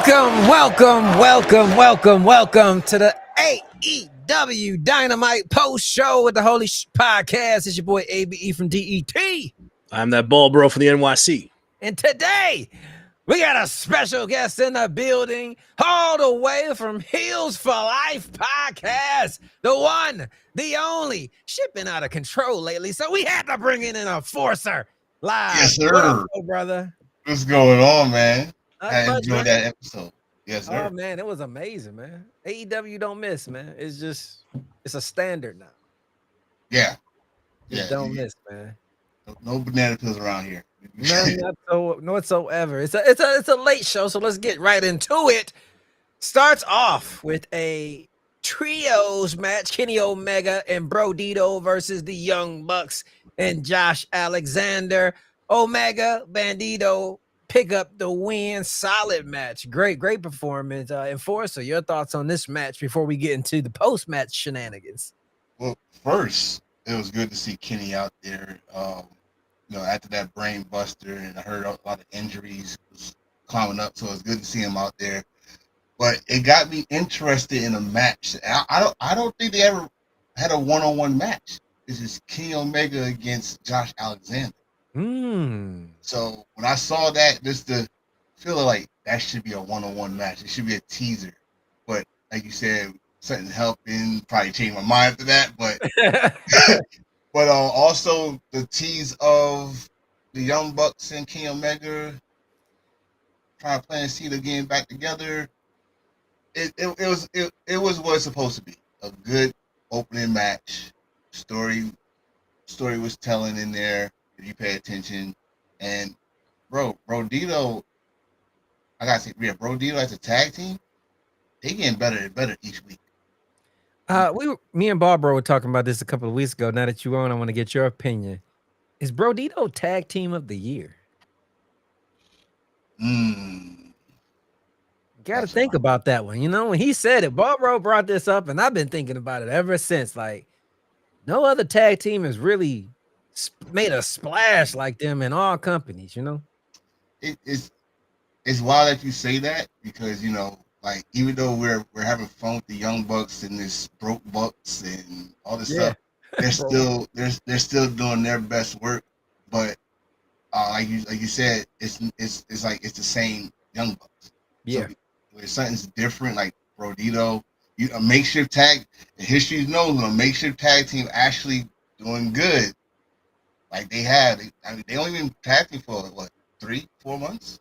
Welcome to the AEW Dynamite post show with the Holy Shhh Podcast. It's your boy ABE from DET. I'm that Bald Bro from the NYC. And today, we got a special guest in the building, all the way from Heels for Life Podcast. The one, the only, shipping out of control lately. So we had to bring in an enforcer live. Yes, sir. What up, brother? What's going on, man? I enjoyed that episode. Yes, sir. Oh, man, it was amazing, man. AEW don't miss, man. It's a standard now. Yeah. Don't miss, man. No banana peels around here. None whatsoever. It's a late show, so let's get right into it. Starts off with a trios match: Kenny Omega and Bro Dito versus the Young Bucks and Josh Alexander. Omega, Bandito pick up the win. Solid match. Great performance. Enforcer, your thoughts on this match before we get into the post-match shenanigans? Well, first, it was good to see Kenny out there. After that brain buster, and I heard a lot of injuries was climbing up, so it was good to see him out there. But it got me interested in a match. I don't think they ever had a one-on-one match. This is Kenny Omega against Josh Alexander. So when I saw that, just the feeling like that should be a one-on-one match. It should be a teaser. But like you said, something helping, probably changed my mind after that. But but also the tease of the Young Bucks and Kenny Omega trying to plant seed again back together. It was what it's supposed to be. A good opening match. Story was telling in there. If you pay attention, and Bro Dito, I gotta say, Bro Dito as a tag team, they getting better and better each week. Me and Barbara were talking about this a couple of weeks ago. Now that you're on, I want to get your opinion. Is Bro Dito tag team of the year? Got to think about that one. You know, when he said it, Barbara brought this up, and I've been thinking about it ever since. Like, no other tag team has really made a splash like them in all companies, you know. It's wild that you say that, because like, even though we're having fun with the Young Bucks and this broke Bucks and all this stuff, they're still doing their best work. But like you said, it's like it's the same Young Bucks. Yeah. So when something's different, like Bro Dito, a makeshift tag, history knows when a makeshift tag team actually doing good. Like they have, they only been tag team for what, 3-4 months?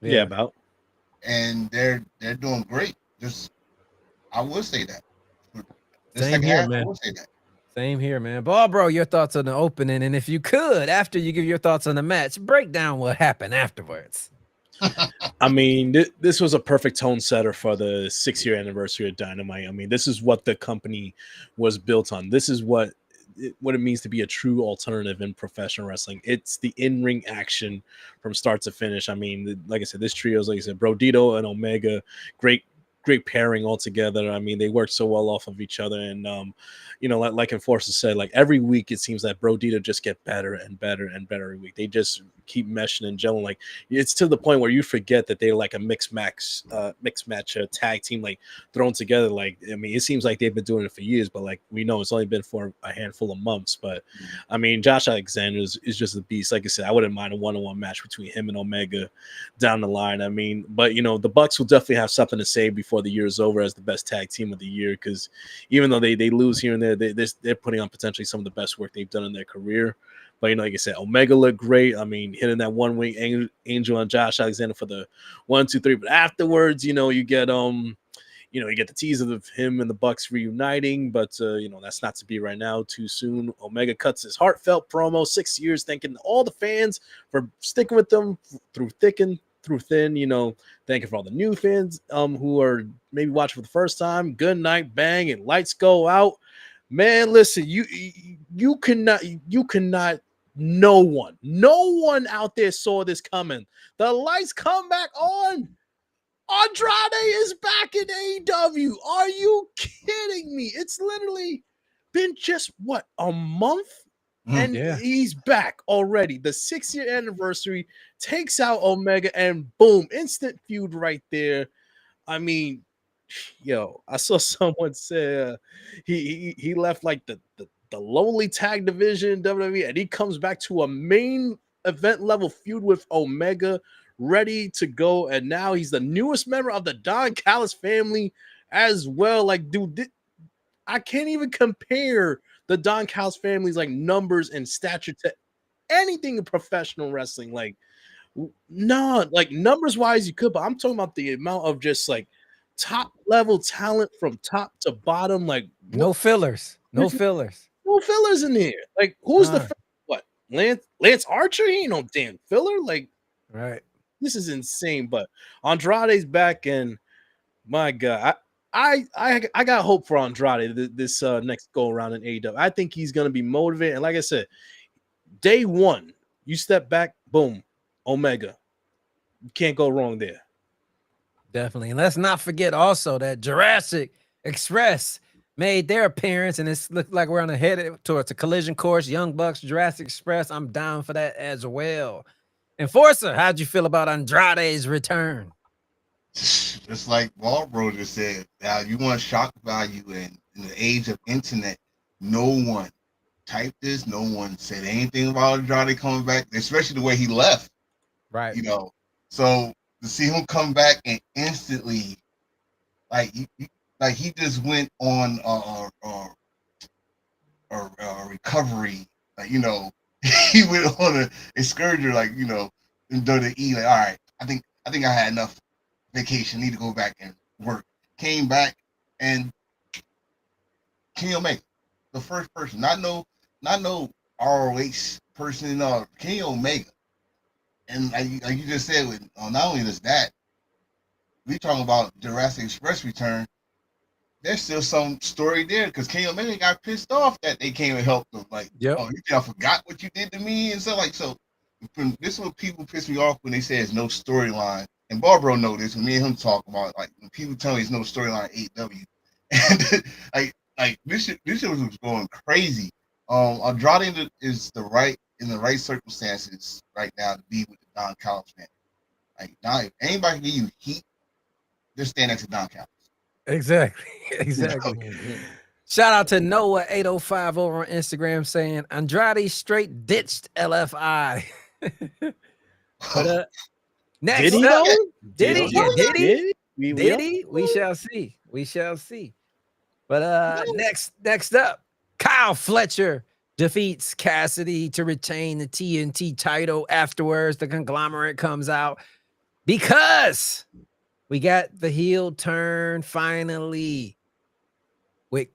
Yeah, about. And they're doing great. I would say that. Same here, man. I would say that. Same here, man. Bro, your thoughts on the opening, and if you could, after you give your thoughts on the match, break down what happened afterwards. I mean, this was a perfect tone setter for the 6-year anniversary of Dynamite. I mean, this is what the company was built on. This is what it means to be a true alternative in professional wrestling. It's the in-ring action from start to finish. I mean, like I said, this trio is, like I said, Bro Dito and Omega, great pairing altogether. I mean, they work so well off of each other. And, like Enforcer said, like every week it seems that Bro Dito just get better and better and better every week. They just keep meshing and gelling. Like, it's to the point where you forget that they're like a mixed match tag team, like thrown together. Like, I mean, it seems like they've been doing it for years, but like we know it's only been for a handful of months. But I mean, Josh Alexander is just a beast. Like I said, I wouldn't mind a one-on-one match between him and Omega down the line. I mean, but the Bucks will definitely have something to say before the year is over as the best tag team of the year, because even though they lose here and there, they're putting on potentially some of the best work they've done in their career. But like I said, Omega looked great. I mean, hitting that one wing angel on Josh Alexander for the 1, 2, 3. But afterwards, you get you get the tease of him and the Bucks reuniting. But that's not to be right now. Too soon. Omega cuts his heartfelt promo. 6 years, thanking all the fans for sticking with them through thick and through thin. Thanking for all the new fans who are maybe watching for the first time. Good night, bang, and lights go out. Man, listen, you cannot. No one out there saw this coming. The lights come back on. Andrade is back in AEW. Are you kidding me? It's literally been just a month, and he's back already. The 6-year anniversary takes out Omega, and boom, instant feud right there. I mean, yo, I saw someone say he left like the lowly tag division in WWE, and he comes back to a main event level feud with Omega, ready to go, and now he's the newest member of the Don Callis family as well. Like, dude, I can't even compare the Don Callis family's like numbers and stature to anything in professional wrestling. Like, no, like numbers wise, you could, but I'm talking about the amount of just like top level talent from top to bottom. Like, No fillers. No fillers. no fillers in here. Like, who's the what? Lance Archer? He ain't no damn filler. Like, right. This is insane. But Andrade's back, and my God, I got hope for Andrade this next go around in AEW. I think he's gonna be motivated. And like I said, day one, you step back, boom, Omega. You can't go wrong there. Definitely. And let's not forget also that Jurassic Express made their appearance, and it's looked like we're on a head towards a collision course. Young Bucks, Jurassic Express. I'm down for that as well. Enforcer, how'd you feel about Andrade's return? Just like Bald Bro just said, now you want shock value, and in the age of internet, no one typed this, no one said anything about Andrade coming back, especially the way he left. Right. You know, so to see him come back and instantly, like he just went on a recovery, like, you know, he went on a excursion, like, you know, in WWE, like, all right, I think I had enough vacation, need to go back and work. Came back, and Kenny Omega, the first person, not no ROH person, Kenny Omega. And like you just said, with not only does that, we talking about Jurassic Express return. There's still some story there because Kenny Omega got pissed off that they came and helped him. Like, yep. Oh, you think I forgot what you did to me and stuff like so. This is what people piss me off when they say there's no storyline. And Barbaro know this when me and him talk about it, like when people tell me there's no storyline AEW, and like this shit was going crazy. Andrade is in the right circumstances right now to be with the Don Callis family. Like, now, if anybody can give you heat, just stand next to Don Callis. Exactly. Exactly. Shout out to Noah805 over on Instagram saying Andrade straight ditched LFI. But next Did he up, though? Did he? Did he? We shall see. We shall see. But next up, Kyle Fletcher defeats Cassidy to retain the TNT title. Afterwards, the conglomerate comes out because we got the heel turn finally with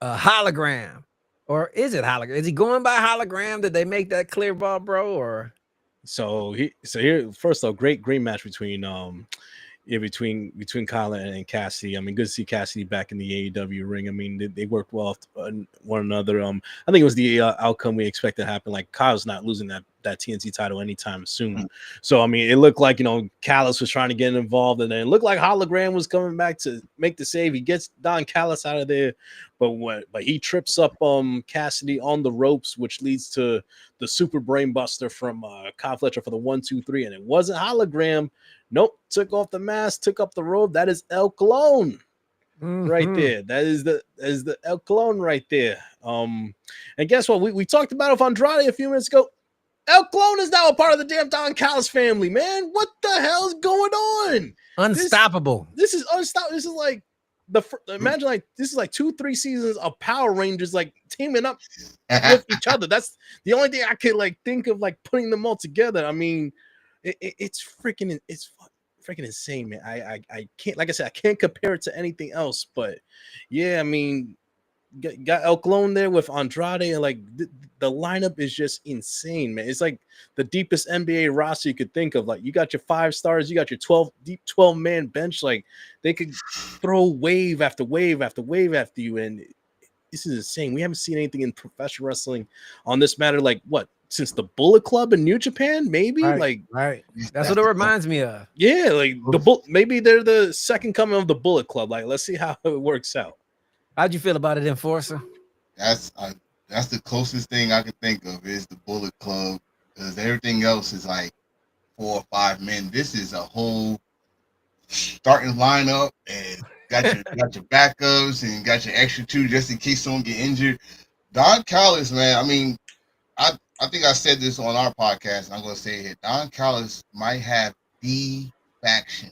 a hologram. Or is it hologram? Is he going by hologram? Did they make that clear, Bald Bro? Or so here, first off, great match between between Kyle and Cassidy. I mean, good to see Cassidy back in the AEW ring. I mean, they worked well with one another. I think it was the outcome we expected to happen. Like, Kyle's not losing that TNT title anytime soon. So, I mean, it looked like, Callis was trying to get involved, and then it looked like Hologram was coming back to make the save. He gets Don Callis out of there, but he trips up Cassidy on the ropes, which leads to the super brain buster from Kyle Fletcher for the 1-2-3, and it wasn't Hologram. Nope, took off the mask, took up the robe. That is El Clone right there. That is the El Clone right there. And guess what? We talked about it with Andrade a few minutes ago. El Clone is now a part of the damn Don Callis family, man. What the hell is going on? unstoppable. This is unstoppable. This is like imagine like this is like 2-3 seasons of Power Rangers like teaming up with each other. That's the only thing I could like think of, like putting them all together. I mean, it's freaking insane, man. I can't, like I said, I can't compare it to anything else. But yeah, I mean, got El Clone there with Andrade, and like the lineup is just insane, man. It's like the deepest NBA roster you could think of. Like, you got your 5 stars, you got your 12 man bench. Like, they could throw wave after wave after wave after you, and this is insane. We haven't seen anything in professional wrestling on this matter, like what, since the Bullet Club in New Japan, maybe. Right. That's what it reminds me of. Yeah, like maybe they're the second coming of the Bullet Club. Like, let's see how it works out. How'd you feel about it, Enforcer? That's the closest thing I can think of is the Bullet Club, because everything else is like 4 or 5 men. This is a whole starting lineup and got your backups and got your extra two just in case someone get injured. Don Callis, man. I mean, I think I said this on our podcast, and I'm gonna say it here. Don Callis might have the faction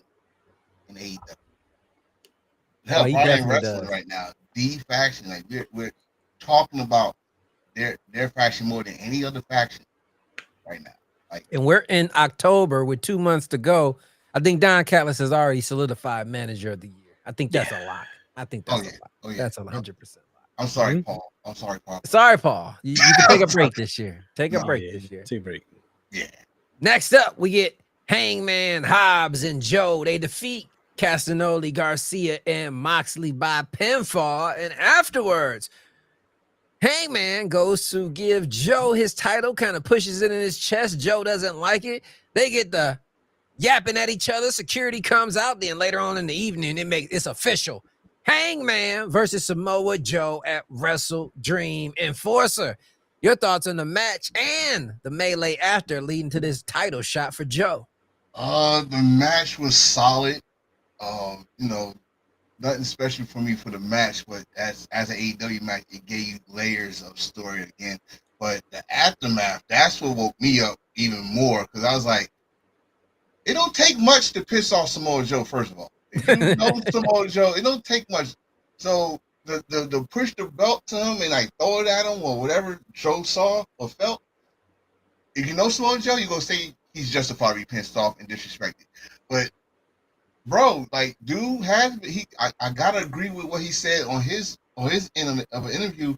in AEW. Hell, he probably in definitely wrestling does. right now. The faction, like we're talking about their faction more than any other faction right now. Like, And we're in October with 2 months to go. I think Don Callis has already solidified manager of the year. I think that's a lock. I think that's a lock. oh yeah. That's 100% lock. I'm sorry, Paul. I'm sorry, Paul. Sorry, Paul. You can take a break this year. Take a break yeah, this year. take a break. Yeah. Next up, we get Hangman, Hobbs, and Joe. They defeat Castagnoli, Garcia, and Moxley by pinfall. And afterwards, Hangman goes to give Joe his title, kind of pushes it in his chest. Joe doesn't like it. They get the yapping at each other. Security comes out. Then later on in the evening, it's official. Hangman versus Samoa Joe at Wrestle Dream Enforcer. Your thoughts on the match and the melee after leading to this title shot for Joe? The match was solid. Nothing special for me for the match, but as an AEW match, it gave you layers of story again. But the aftermath, that's what woke me up even more, because I was like, it don't take much to piss off Samoa Joe, first of all. If you know Samoa Joe, it don't take much. So the push the belt to him and like throw it at him or whatever Joe saw or felt, if you know Samoa Joe, you're going to say he's justified to be pissed off and disrespected. But bro, like, dude I gotta agree with what he said on his end of an interview.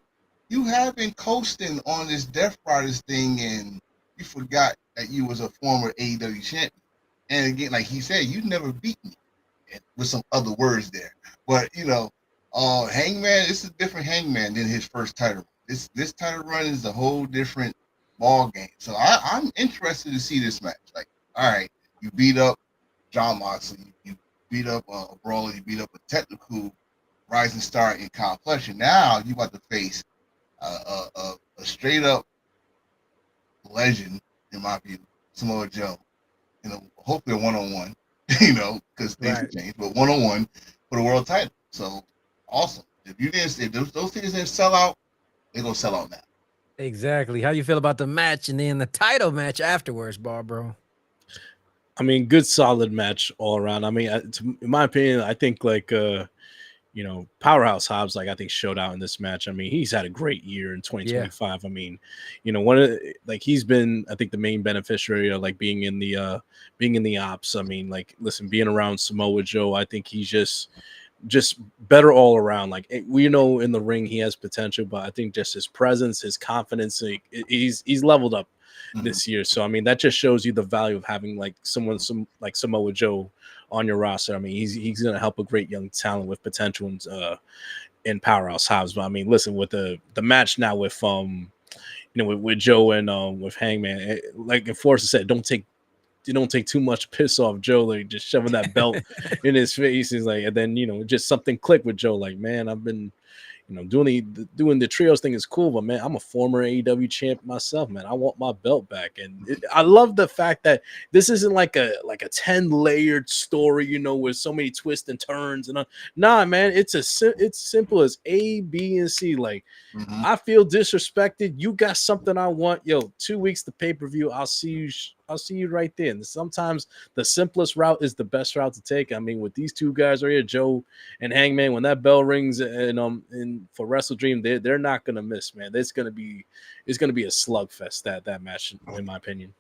You have been coasting on this Death Riders thing, and you forgot that you was a former AEW champion. And again, like he said, you never beat me, with some other words there. But Hangman, it's a different Hangman than his first title. This title run is a whole different ball game. So I'm interested to see this match. Like, all right, you beat up John Moxley, you beat up a brawler, you beat up a technical rising star in Kyle Fletcher. Now you about to face a straight up legend, in my view, Samoa Joe. Hopefully a one-on-one, because things have changed, but one-on-one for the world title. So awesome. If those things didn't sell out, they're gonna sell out now. Exactly. How you feel about the match and then the title match afterwards, bro? I mean, good, solid match all around. I mean, in my opinion, I think Powerhouse Hobbs, I think showed out in this match. I mean, he's had a great year in 2025. Yeah. I mean, he's been, I think, the main beneficiary of being in the ops. I mean, being around Samoa Joe, I think he's just better all around. We know in the ring he has potential, but I think just his presence, his confidence, he's leveled up this year. So I mean, that just shows you the value of having someone like Samoa Joe on your roster. I mean, he's going to help a great young talent with potential in Powerhouse Hobbs. But I mean, listen, with the match now with with Joe and with Hangman, like Enforcer said, don't take too much to piss off Joe, just shoving that belt in his face. He's and then just something clicked with Joe. Man, I've been doing the trios thing is cool, but man, I'm a former AEW champ myself, man. I want my belt back. And I love the fact that this isn't like a 10-layered story, with so many twists and turns. And nah, man, it's simple as A, B, and C. I feel disrespected. You got something I want. 2 weeks to pay-per-view. I'll see you right there. And sometimes the simplest route is the best route to take. I mean, with these two guys right here, Joe and Hangman, when that bell rings and for Wrestle Dream, they're not gonna miss, man. It's gonna be a slugfest that match, in my opinion.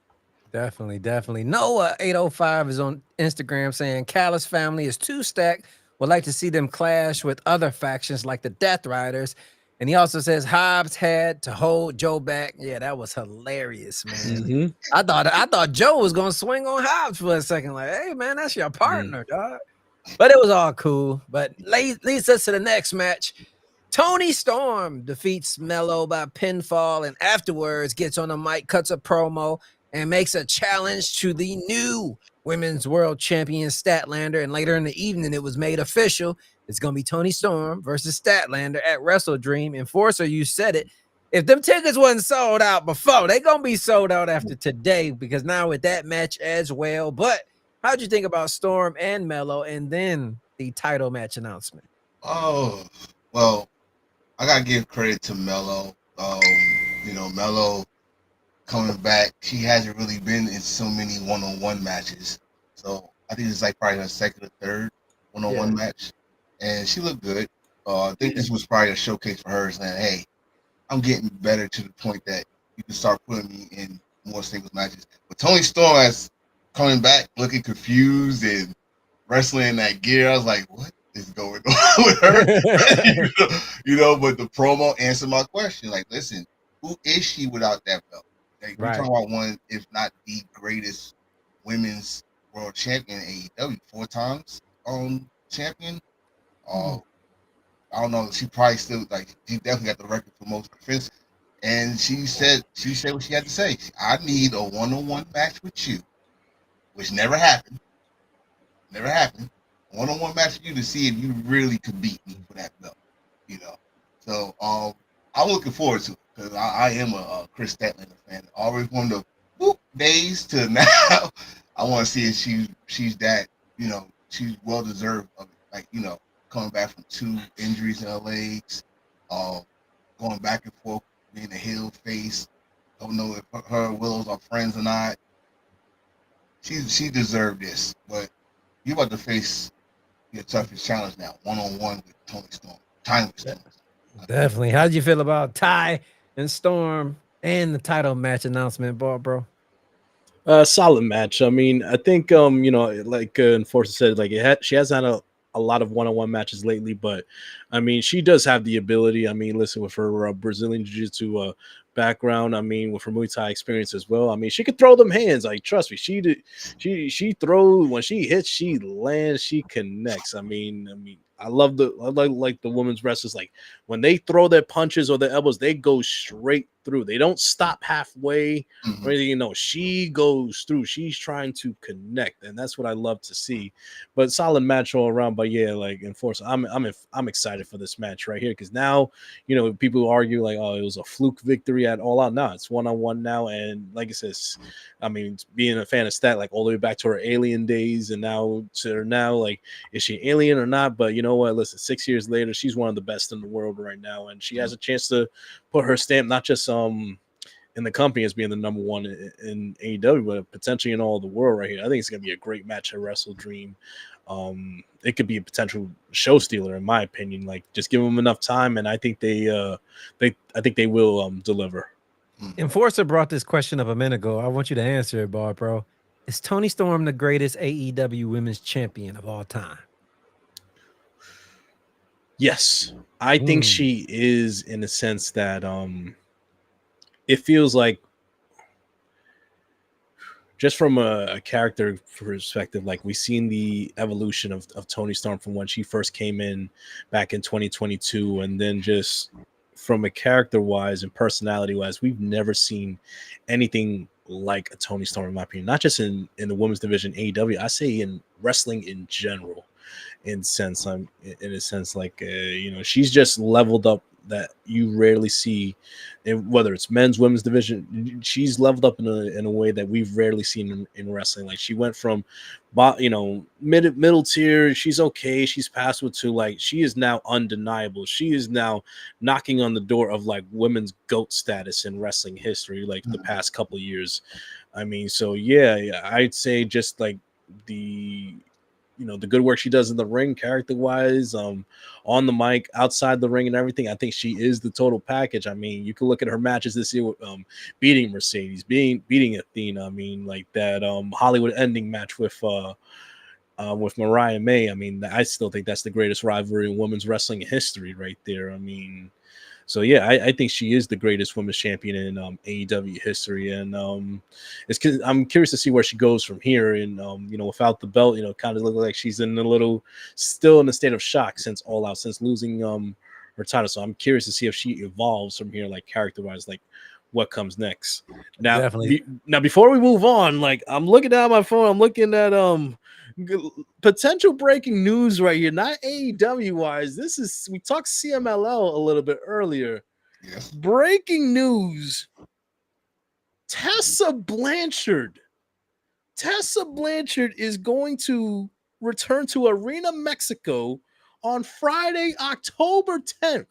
Definitely. Noah 805 is on Instagram saying Callis family is too stacked. Would like to see them clash with other factions like the Death Riders. And he also says Hobbs had to hold Joe back. Yeah, that was hilarious, man. Mm-hmm. I thought Joe was gonna swing on Hobbs for a second, hey man, that's your partner, dog. But it was all cool. But leads us to the next match. Tony Storm defeats Mello by pinfall, and afterwards gets on the mic, cuts a promo, and makes a challenge to the new Women's World Champion Statlander. And later in the evening, it was made official. It's going to be Tony Storm versus Statlander at Wrestle Dream. Enforcer, you said it. If them tickets wasn't sold out before, they're going to be sold out after today, because now with that match as well. But How'd you think about Storm and Mello, and then the title match announcement? Oh, well, I gotta give credit to Mello. Mello coming back. She hasn't really been in so many one-on-one matches, so I think it's like probably her second or third one-on-one match, and she looked good. I think this was probably a showcase for her, saying, "Hey, I'm getting better to the point that you can start putting me in more singles matches." But Toni Storm as coming back, looking confused and wrestling in that gear, I was like, "What is going on with her?" But the promo answered my question. Like, listen, who is she without that belt? Like, we're talking about one, if not the greatest women's world champion in AEW, 4 times champion. I don't know. She probably still she definitely got the record for most defense. And she said what she had to say. I need a one-on-one match with you, which never happened. Never happened. One-on-one match with you to see if you really could beat me for that belt. So I'm looking forward to it because I am a Chris Statlander fan. Always from the days to now. I want to see if she's that. She's well deserved of it. Coming back from 2 injuries in her legs, going back and forth, being a heel face. Don't know if her and Willows are friends or not. She deserved this, but you about to face your toughest challenge now, one-on-one with Toni Storm. Time with Storm. Definitely. How did you feel about Ty and Storm and the title match announcement, bro? Solid match. I mean, I think like Enforcer said, like she has had a lot of one-on-one matches lately, but I mean, she does have the ability. I mean, listen, with her Brazilian Jiu-Jitsu background, I mean, with her Muay Thai experience as well, I mean, she could throw them hands. Like, trust me, she throws when she hits, she lands, she connects. I mean, I like the women's wrestlers. Like when they throw their punches or their elbows, they go straight through. They don't stop halfway or anything. She goes through. She's trying to connect, and that's what I love to see. But solid match all around. But yeah, like Enforcer, I'm excited for this match right here because now people argue like, oh, it was a fluke victory at All Out. No, it's 1-on-1 now, and like it says, I mean, being a fan of Stat, like all the way back to her alien days, and now to her now, like, is she alien or not? But you know what? Listen, 6 years later, she's one of the best in the world right now, and she has a chance to put her stamp not just in the company as being the number one in AEW, but potentially in all the world right here. I think it's gonna be a great match at Wrestle Dream. It could be a potential show stealer, in my opinion. Like, just give them enough time, and I think they will deliver. Enforcer brought this question up a minute ago. I want you to answer it, bro. Is Toni Storm the greatest AEW women's champion of all time? Yes, I think she is, in a sense that it feels like, just from a character perspective, like we've seen the evolution of Toni Storm from when she first came in back in 2022, and then just from a character wise and personality wise, we've never seen anything like a Toni Storm, in my opinion. Not just in the women's division AEW, I say in wrestling in general. In a sense, like she's just leveled up that you rarely see, and whether it's men's, women's division, she's leveled up in a way that we've rarely seen in wrestling. Like, she went from middle tier, she's okay, she's passed with, to like she is now undeniable. She is now knocking on the door of like women's GOAT status in wrestling history, like the past couple of years. I mean, so yeah, I'd say just like the good work she does in the ring, character wise, on the mic, outside the ring, and everything. I think she is the total package. I mean, you can look at her matches this year with beating Mercedes, beating Athena. I mean, like that Hollywood ending match with Mariah May. I mean, I still think that's the greatest rivalry in women's wrestling history right there. I mean, so yeah, I think she is the greatest women's champion in AEW history, and I'm curious to see where she goes from here. And without the belt, kind of look like she's still in a state of shock since All Out, since losing her title. So I'm curious to see if she evolves from here, like character wise, like what comes next. Now, Definitely. Now before we move on, like I'm looking down my phone, I'm looking at potential breaking news right here, not AEW wise. We talked CMLL a little bit earlier. Yes. Breaking news: Tessa Blanchard Tessa Blanchard is going to return to Arena Mexico on Friday, October 10th.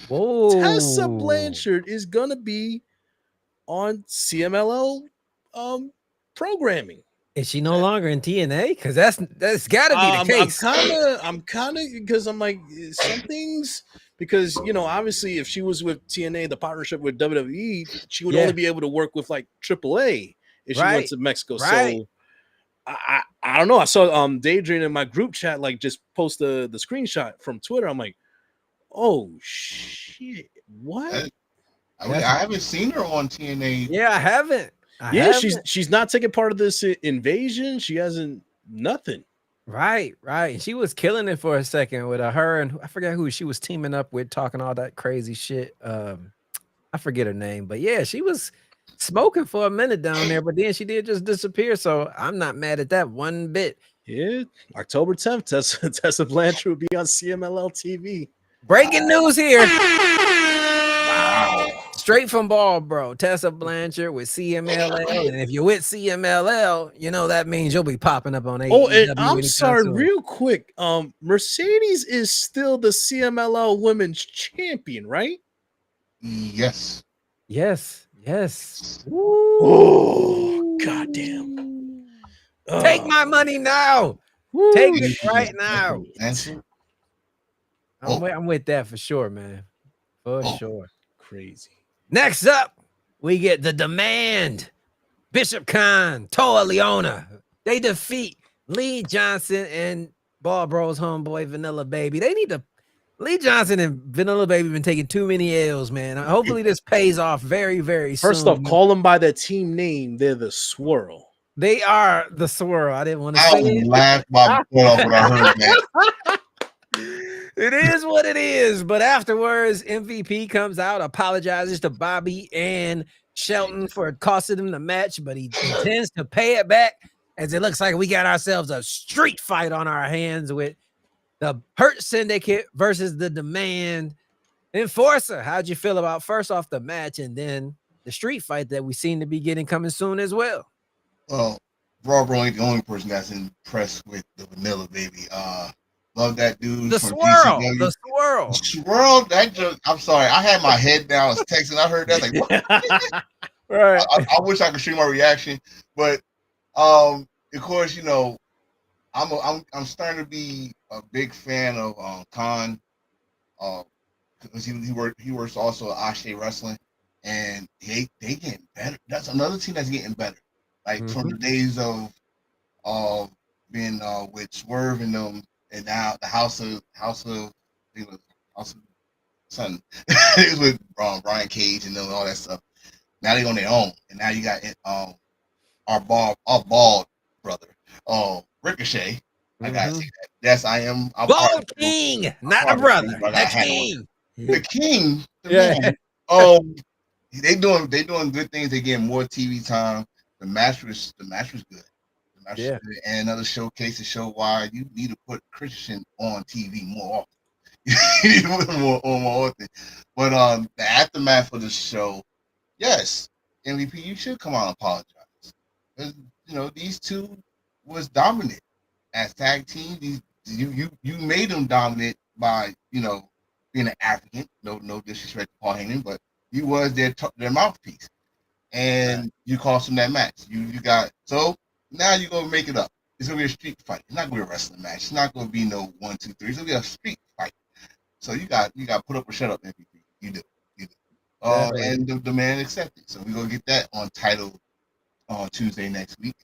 Whoa. Tessa Blanchard is gonna be on CMLL programming. Is she no longer in TNA? Because that's got to be the case. I'm kind of because I'm like some things because obviously if she was with TNA, the partnership with WWE, she would only be able to work with like AAA if she went to Mexico. Right. So I don't know. I saw Daydream in my group chat like just post the screenshot from Twitter. I'm like, oh shit, what? I haven't seen her on TNA. Yeah, I haven't. She's not taking part of this invasion. She hasn't nothing. Right. She was killing it for a second with her and I forget who she was teaming up with, talking all that crazy shit. I forget her name, but yeah, she was smoking for a minute down there, but then she did just disappear. So I'm not mad at that one bit. Yeah, October 10th, Tessa Blanchard will be on CMLL TV. Breaking news here. Wow. Straight from Bald Bro, Tessa Blanchard with CMLL. And if you're with CMLL, that means you'll be popping up on AEW. Oh, and I'm sorry, real quick. Mercedes is still the CMLL Women's Champion, right? Yes. Oh, goddamn. Take my money now. Woo. Take it right now. I'm with that for sure, man. For sure. Crazy. Next up, we get the Demand. Bishop Khan, Toa Leona. They defeat Lee Johnson and Ball Bros homeboy Vanilla Baby. Lee Johnson and Vanilla Baby been taking too many L's, man. Hopefully this pays off very, very soon. First off, call them by their team name. They're the Swirl. They are the Swirl. I didn't want to say it. I laughed my butt off when I heard that. It is what it is. But afterwards, MVP comes out, apologizes to Bobby and Shelton for costing him the match, but he intends to pay it back as it looks like we got ourselves a street fight on our hands with the Hurt Syndicate versus the Demand Enforcer. How'd you feel about first off the match and then the street fight that we seem to be getting coming soon as well? Well, Raw Bro ain't the only person that's impressed with the Vanilla Baby. Love that dude. The Swirl. The Swirl. Swirl. That just, I'm sorry. I had my head down. I was texting. I heard that. Like, what? Right. I wish I could stream my reaction, but of course, I'm starting to be a big fan of Khan. Because he works also at Ashe Wrestling, and they getting better. That's another team that's getting better. Like from the days of being with Swerve and them. And now the House of Son. It was with Brian Cage and all that stuff. Now they're on their own, and now you got our bald brother, Ricochet. I gotta say that. Yes, I'm Bald King, not a brother. The King. The King. Yeah. They doing good things. They getting more TV time. The match was good. Yeah. And another showcase to show why you need to put Christian on TV more often. You need to put him more often. But the aftermath for the show, yes, MVP, you should come out and apologize. Because these two was dominant as tag team. You made them dominant by being an African. No disrespect to Paul Heyman, but you was their mouthpiece, and you cost them that match. You got so. Now you're gonna make it up. It's gonna be a street fight. It's not gonna be a wrestling match. It's not gonna be no 1, 2, 3. It's gonna be a street fight. So you got put up or shut up, MVP. You do. And the man accepted. So we're gonna get that on title on Tuesday next week.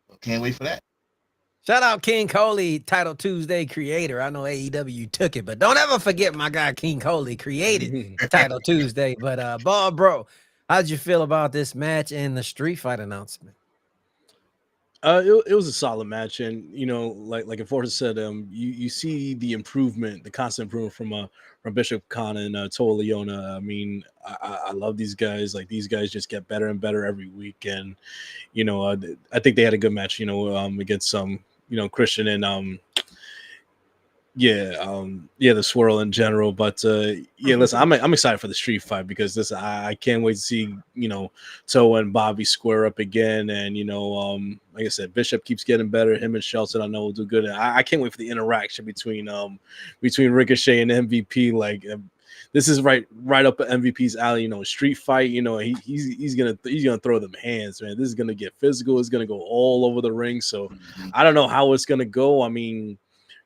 So can't wait for that. Shout out King Coley, Title Tuesday creator. I know AEW took it, but don't ever forget my guy King Coley created Title Tuesday. But Bald Bro, how'd you feel about this match and the street fight announcement? It was a solid match, and like Enforcer said, you see the improvement, the constant improvement from Bishop Khan and Toa Leona. I mean, I love these guys. Like these guys just get better and better every week, and I think they had a good match. Against Christian and Yeah, the swirl in general. But yeah, listen, I'm excited for the street fight because this I can't wait to see Toa and Bobby square up again, and like I said, Bishop keeps getting better. Him and Shelton I know will do good. And I can't wait for the interaction between Ricochet and MVP. Like this is right up at MVP's alley. Street fight. He's gonna throw them hands, man. This is gonna get physical. It's gonna go all over the ring. So I don't know how it's gonna go. I mean,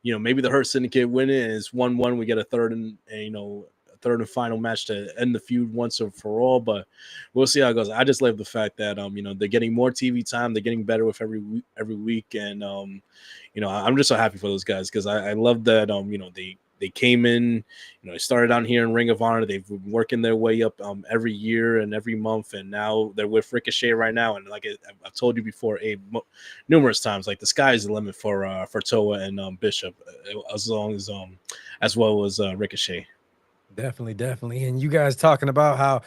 maybe the Hurt Syndicate win it and it's 1-1. We get a third and and final match to end the feud once and for all. But we'll see how it goes. I just love the fact that they're getting more TV time. They're getting better with every week, and I'm just so happy for those guys because I love that they came in, they started down here in Ring of Honor. They've been working their way up every year and every month, and now they're with Ricochet right now. And like I've told you before, Abe, numerous times, like the sky is the limit for Toa and Bishop, as well as Ricochet. Definitely. And you guys talking about how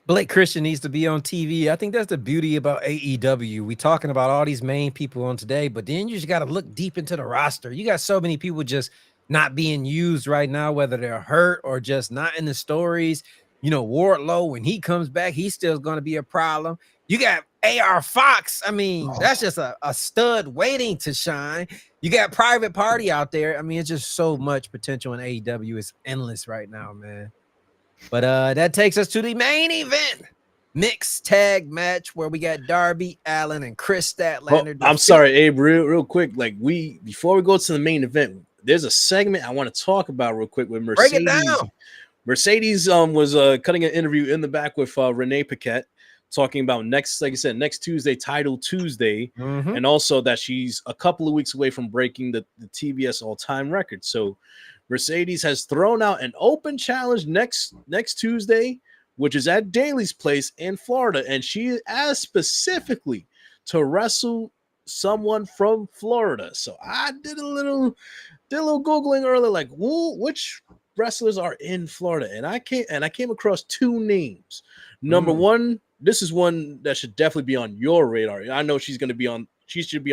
Blake Christian needs to be on TV. I think that's the beauty about AEW. We talking about all these main people on today, but then you just got to look deep into the roster. You got so many people just not being used right now, whether they're hurt or just not in the stories. Wardlow, when he comes back, he's still going to be a problem. You got AR Fox. I mean, that's just a stud waiting to shine. You got Private Party out there. I mean, it's just so much potential in AEW. It's endless right now, man. But that takes us to the main event. Mixed tag match where we got Darby Allin and Chris Statlander. I'm sorry, Abe, real quick. Like before we go to the main event, there's a segment I want to talk about real quick with Mercedes. Break it down. Mercedes was cutting an interview in the back with Renee Paquette, talking about next Tuesday, Title Tuesday, and also that she's a couple of weeks away from breaking the TBS all-time record. So Mercedes has thrown out an open challenge next Tuesday, which is at Daly's Place in Florida, and she asked specifically to wrestle someone from Florida. So I did a little Googling earlier, like which wrestlers are in Florida, and I came across two names. Number one, this is one that should definitely be on your radar. I know she should be on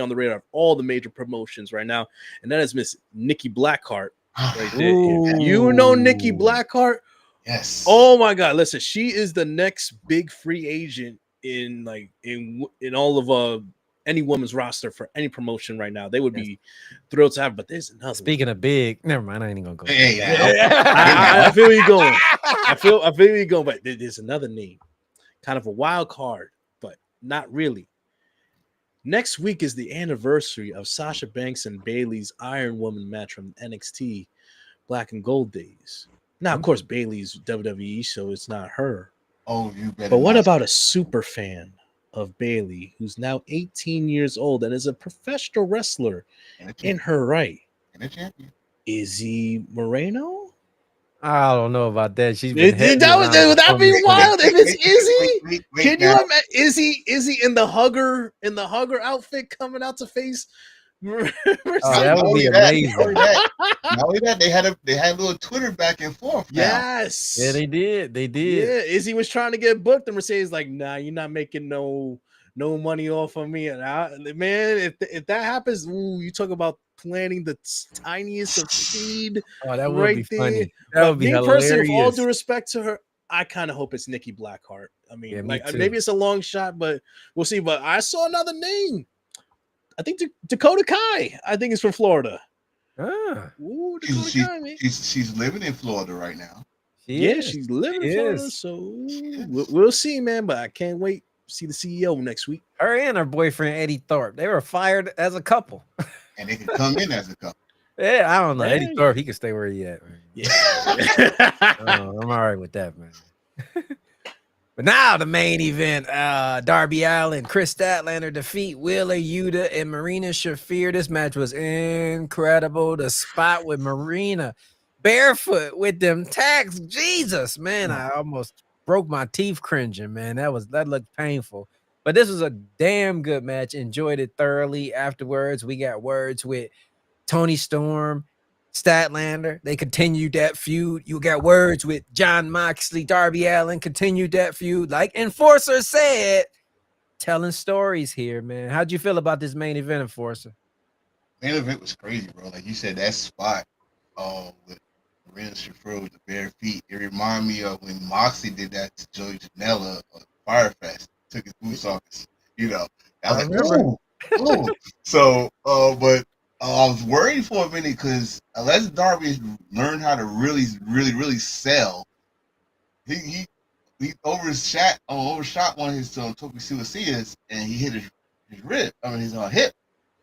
the radar of all the major promotions right now, and that is Miss Nikki Blackheart. Right there. You know Nikki Blackheart? Yes. Oh my God! Listen, she is the next big free agent in all of any woman's roster for any promotion right now. They would be thrilled to have. But there's another. Speaking of big, never mind. I ain't even gonna go. I feel you going. I feel you going. But there's another name, kind of a wild card, but not really. Next week is the anniversary of Sasha Banks and Bayley's Iron Woman match from NXT Black and Gold days. Now, of course, Bayley's WWE, so it's not her. Oh, you better. But what about a super fan of Bayley who's now 18 years old and is a professional wrestler in her right? And a champion. Izzy Moreno? I don't know about that. She's been would that be wild if it's Izzy? Can you imagine Izzy in the hugger outfit coming out to face? That would be amazing. Not only that, they had a little Twitter back and forth. Yes. Yeah, they did. Yeah, Izzy was trying to get booked, and Mercedes like, nah, you're not making no money off of me. And man, if that happens, you talk about planting the tiniest of seed. Oh, that would be funny. That would be hilarious. With all due respect to her, I kind of hope it's Nikki Blackheart. I mean, maybe it's a long shot, but we'll see. But I saw another name. I think Dakota Kai. I think it's from Florida. Ooh, Dakota Kai, man. She's living in Florida right now. She's living in Florida. So we'll see, man. But I can't wait to see the CEO next week. Her and her boyfriend Eddie Thorpe. They were fired as a couple. And they can come in as a couple. Yeah, I don't know. Eddie Thorpe, he can stay where he at. Man. Yeah. I'm all right with that, man. But now the main event, Darby Allin, Chris Statlander defeat Wheeler Yuta and Marina Shafir. This match was incredible. The spot with Marina barefoot with them tags. Jesus, man, I almost broke my teeth cringing, man. That looked painful. But this was a damn good match. Enjoyed it thoroughly. Afterwards, we got words with Tony Storm, Statlander. They continued that feud. You got words with John Moxley, Darby Allin, continued that feud. Like Enforcer said, telling stories here, man. How'd you feel about this main event, Enforcer? Main event was crazy, bro. Like you said, that spot with Marina Shafir with the bare feet. It reminded me of when Moxley did that to Joey Janela on Firefest. Took his boots off. You know, I was like, ooh, ooh. So, but I was worried for a minute because unless Darby learned how to really sell, he overshot one of his Toki Suicidas and he hit his rib. I mean his hip.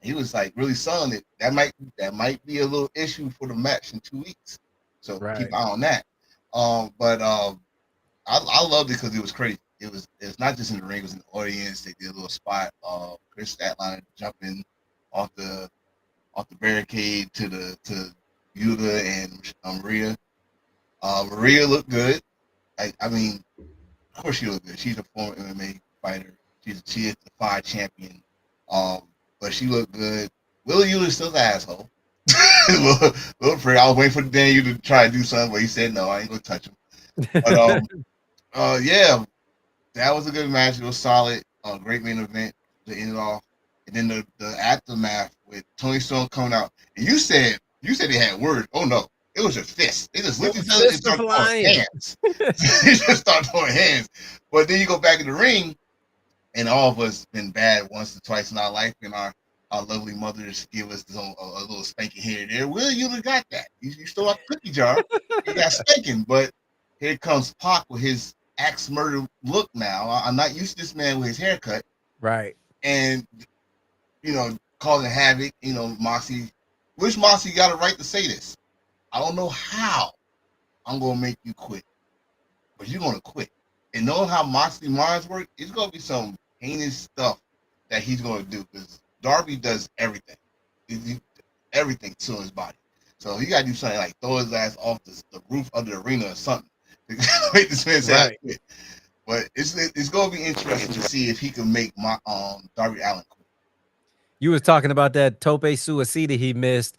He was like really selling it. That might be a little issue for the match in 2 weeks. So keep an eye on that. But I loved it because it was crazy. It's not just in the ring, it was in the audience. They did a little spot. Chris Statlander jumping off the barricade to Yuta and Maria. Maria looked good. I mean, of course she looked good. She's a former MMA fighter. She is the 5 champion. But she looked good. Willie Yuta's still an asshole. little pretty. I was waiting for Daniel to try to do something, but he said no. I ain't gonna touch him. But yeah, that was a good match. It was solid. Great main event to end it off. And then the aftermath with Tony Storm coming out. And you said they had words. Oh no, it was just fists. They just looked at each other and started throwing hands. They just started throwing hands. But then you go back in the ring, and all of us been bad once or twice in our life, and our lovely mothers give us a little spanking here and there. Will you got that? You stole out the cookie jar. You got spanking. But here comes Pac with his axe murder look now. I'm not used to this man with his haircut. Right. And, causing havoc. Moxie. Wish Moxie got a right to say this. I don't know how I'm going to make you quit. But you're going to quit. And knowing how Moxie minds work, it's going to be some heinous stuff that he's going to do. Because Darby does everything. Everything to his body. So he got to do something like throw his ass off the roof of the arena or something. To make this man say I quit. But it's going to be interesting to see if he can make Darby Allin quit. You was talking about that tope suicida he missed.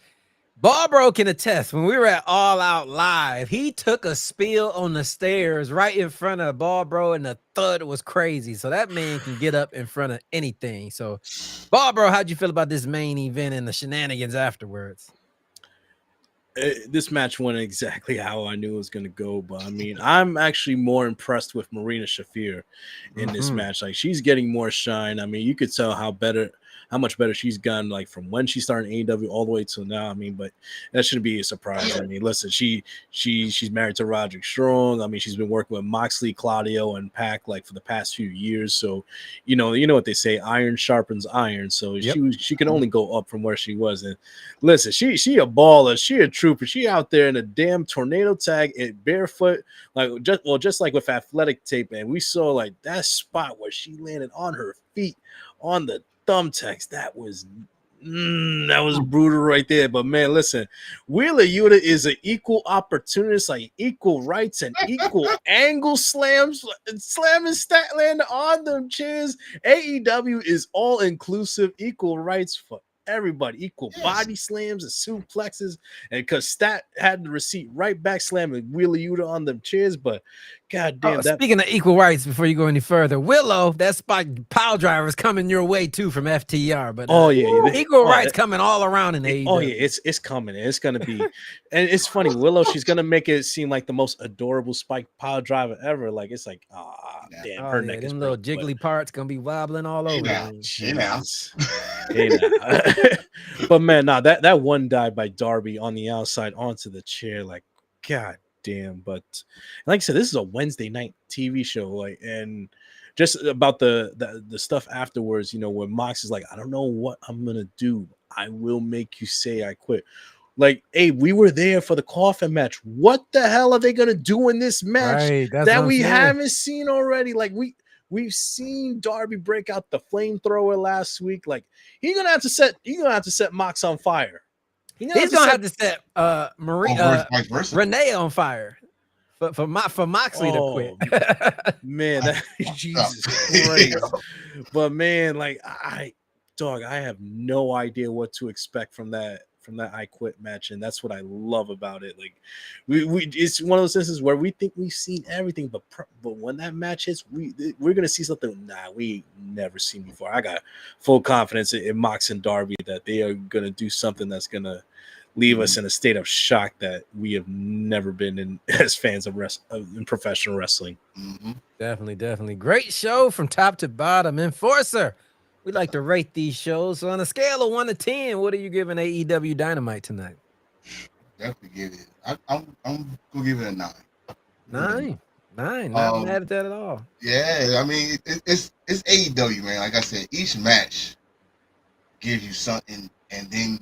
Bald Bro can attest. When we were at All Out Live, he took a spill on the stairs right in front of Bald Bro, and the thud was crazy. So that man can get up in front of anything. So, Bald Bro, how'd you feel about this main event and the shenanigans afterwards? This match went exactly how I knew it was going to go. But I mean, I'm actually more impressed with Marina Shafir in this match. Like, she's getting more shine. I mean, you could tell how much better she's gotten, like from when she started AEW all the way till now. I mean, but that shouldn't be a surprise. I mean, listen, she's married to Roderick Strong. I mean, she's been working with Moxley, Claudio, and Pac like for the past few years. So, you know what they say, iron sharpens iron. So she can only go up from where she was. And listen, she a baller, she a trooper. She out there in a damn tornado tag and barefoot, just like with athletic tape. And we saw like that spot where she landed on her feet on the thumbtacks. That was brutal right there. But man, listen, Wheeler Yuta is an equal opportunist, like equal rights and equal angle slams, slamming Statlander on them chairs. AEW is all inclusive, equal rights for everybody, equal body slams and suplexes. And because Stat had the receipt right back slamming Wheeler Yuta on them chairs. But goddamn, speaking of equal rights, before you go any further, Willow, that spot pile driver is coming your way too from FTR. But equal rights coming all around in AEW. Oh yeah, it's coming. It's gonna be, and it's funny. Willow, she's gonna make it seem like the most adorable spike pile driver ever. Like it's like, damn, her neck is them little jiggly parts gonna be wobbling all over. But man, that one dive by Darby on the outside onto the chair, like god damn. But like I said, this is a Wednesday night TV show, like, and just about the stuff afterwards, when Mox is like, I don't know what I'm gonna do, I will make you say I quit. Like, hey, we were there for the coffin match. What the hell are they gonna do in this match that we haven't seen already? Like, we've seen Darby break out the flamethrower last week. Like, he's gonna have to set Mox on fire. He's gonna have to set Renee on fire for Moxley to quit. Man, Jesus Christ. But man, like I have no idea what to expect from that I Quit match, and that's what I love about it. Like it's one of those instances where we think we've seen everything, but when that match hits, we're gonna see something we never seen before. I got full confidence in Mox and Darby that they are gonna do something that's gonna leave us in a state of shock that we have never been in as fans of in professional wrestling. Definitely. Great show from top to bottom. Enforcer, we like to rate these shows. So on a scale of 1 to 10, what are you giving AEW Dynamite tonight? Definitely give it. I'm gonna give it a 9. 9. Not mad at that at all. Yeah, I mean it's AEW, man. Like I said, each match gives you something, and then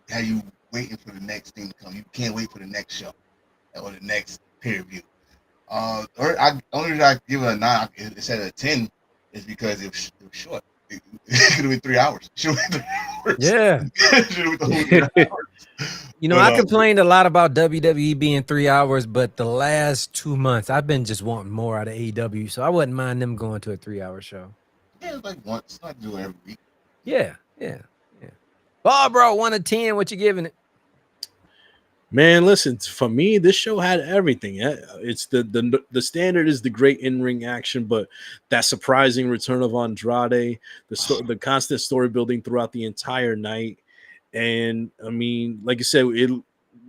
how you waiting for the next thing to come. You can't wait for the next show or the next pay-per-view. Only reason I give it a 9 instead of a 10 is because it was short. It could have been 3 hours. Should have been 3 hours. Yeah. Should have been the whole 3 hours. You know, I complained a lot about WWE being 3 hours, but the last 2 months, I've been just wanting more out of AEW, so I wouldn't mind them going to a 3-hour show. Yeah, it's like once, not do it every week. Yeah. Bald Bro, 1 to 10, what you giving it? Man, listen, for me, this show had everything. It's the standard is the great in-ring action, but that surprising return of Andrade, the constant story building throughout the entire night. And I mean, like you said,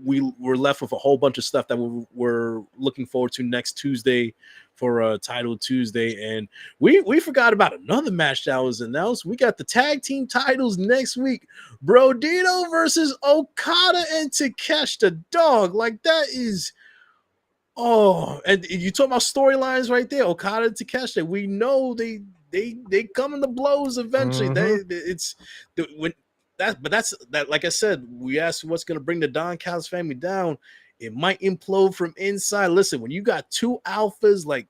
we were left with a whole bunch of stuff that we're looking forward to next Tuesday for Title Tuesday. And we forgot about another match that was announced. We got the tag team titles next week. Bro Dito versus Okada and Takeshita. Dog, like that is and you talk about storylines right there. Okada and Takeshita. We know they come in the blows eventually. That's like I said, we asked what's going to bring the Don Callis family down. It might implode from inside. Listen, when you got 2 alphas like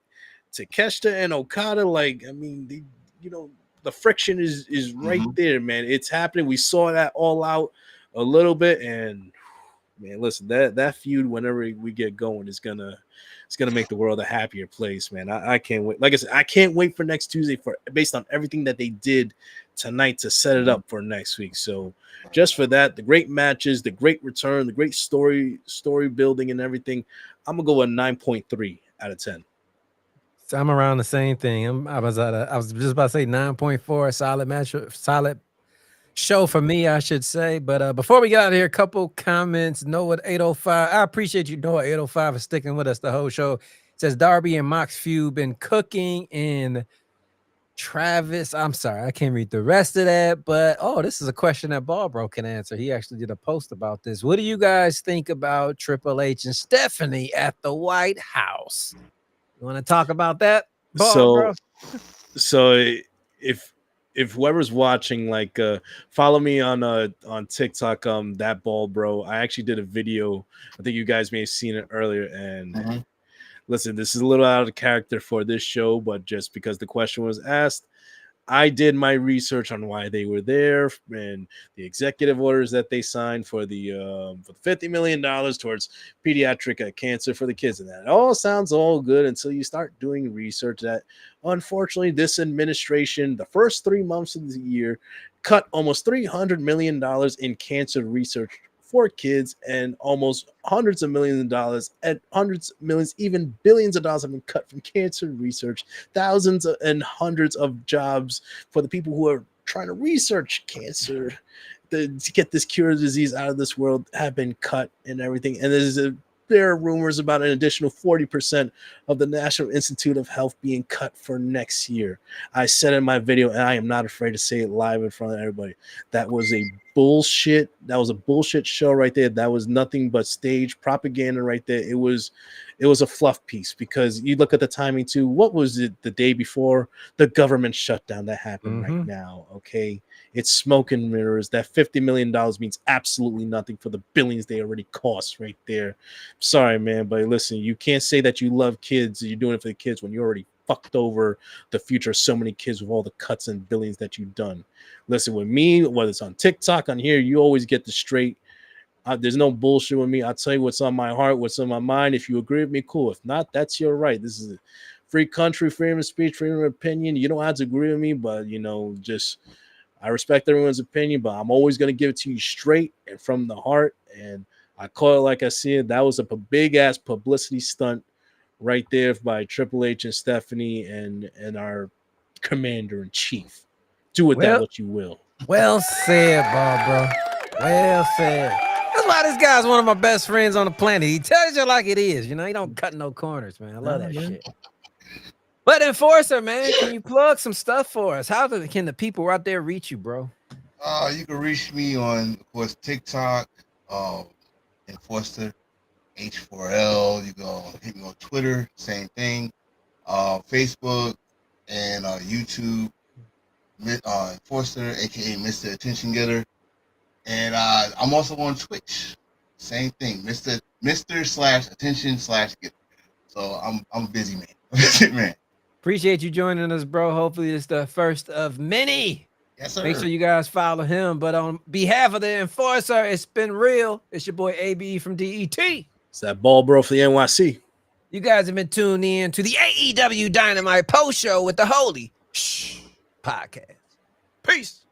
Takeshita and Okada, like, I mean, the friction is right there, man. It's happening. We saw that all out a little bit, and man, listen, that feud, whenever we get going, it's gonna make the world a happier place, man. I can't wait. Like I said, I can't wait for next Tuesday based on everything that they did tonight to set it up for next week. So just for that, the great matches, the great return, the great story building and everything, I'm gonna go a 9.3 out of 10. So I'm around the same thing. I was just about to say 9.4, solid match, solid show for me, I should say. But before we get out of here, a couple comments. Noah 805. I appreciate you, Noah 805, for sticking with us the whole show. It says Darby and Mox feud been cooking, and Travis, I'm sorry, I can't read the rest of that, but this is a question that Bald Bro can answer. He actually did a post about this. What do you guys think about Triple H and Stephanie at the White House? You want to talk about that, Bald Bro? So if whoever's watching, like, follow me on TikTok, that Bald Bro. I actually did a video. I think you guys may have seen it earlier, and listen, this is a little out of character for this show, but just because the question was asked, I did my research on why they were there and the executive orders that they signed for the $50 million towards pediatric cancer for the kids. And that all sounds all good until you start doing research that, unfortunately, this administration, the first 3 months of the year, cut almost $300 million in cancer research for kids, and almost hundreds of millions of dollars, and hundreds of millions, even billions of dollars have been cut from cancer research. Thousands and hundreds of jobs for the people who are trying to research cancer to get this cure disease out of this world have been cut and everything. And there are rumors about an additional 40% of the National Institute of Health being cut for next year. I said in my video, and I am not afraid to say it live in front of everybody, that was a bullshit. That was a bullshit show right there. That was nothing but stage propaganda right there. It was a fluff piece, because you look at the timing too. What was it the day before the government shutdown that happened right now? Okay. It's smoke and mirrors. That $50 million means absolutely nothing for the billions they already cost right there. Sorry, man, but listen, you can't say that you love kids, you're doing it for the kids, when you already fucked over the future of so many kids with all the cuts and billions that you've done. Listen, with me, whether it's on TikTok, on here, you always get the straight. There's no bullshit with me. I'll tell you what's on my heart, what's on my mind. If you agree with me, cool. If not, that's your right. This is a free country, freedom of speech, freedom of opinion. You don't have to agree with me, but, just I respect everyone's opinion, but I'm always going to give it to you straight and from the heart. And I call it like I see it. That was a big-ass publicity stunt right there by Triple H and Stephanie and our commander-in-chief. Do with that what you will. Well said, Bob, bro. Well said. That's why this guy's one of my best friends on the planet. He tells you like it is. You know, he don't cut no corners, man. I love that shit. But Enforcer, man, can you plug some stuff for us? Can the people out there reach you, bro? You can reach me on, of course, TikTok, Enforcer H4L. You can hit me on Twitter, same thing. Facebook and YouTube, Enforcer, aka Mr. Attention Getter. And I'm also on Twitch. Same thing, Mr./attention/getter. So I'm a busy man. Busy man. Appreciate you joining us, bro. Hopefully it's the first of many. Yes, sir. Make sure you guys follow him. But on behalf of the Enforcer, it's been real. It's your boy ABE from DET. It's that Bald Bro for the NYC. You guys have been tuned in to the AEW Dynamite post show with the Holy Shhh Podcast. Peace.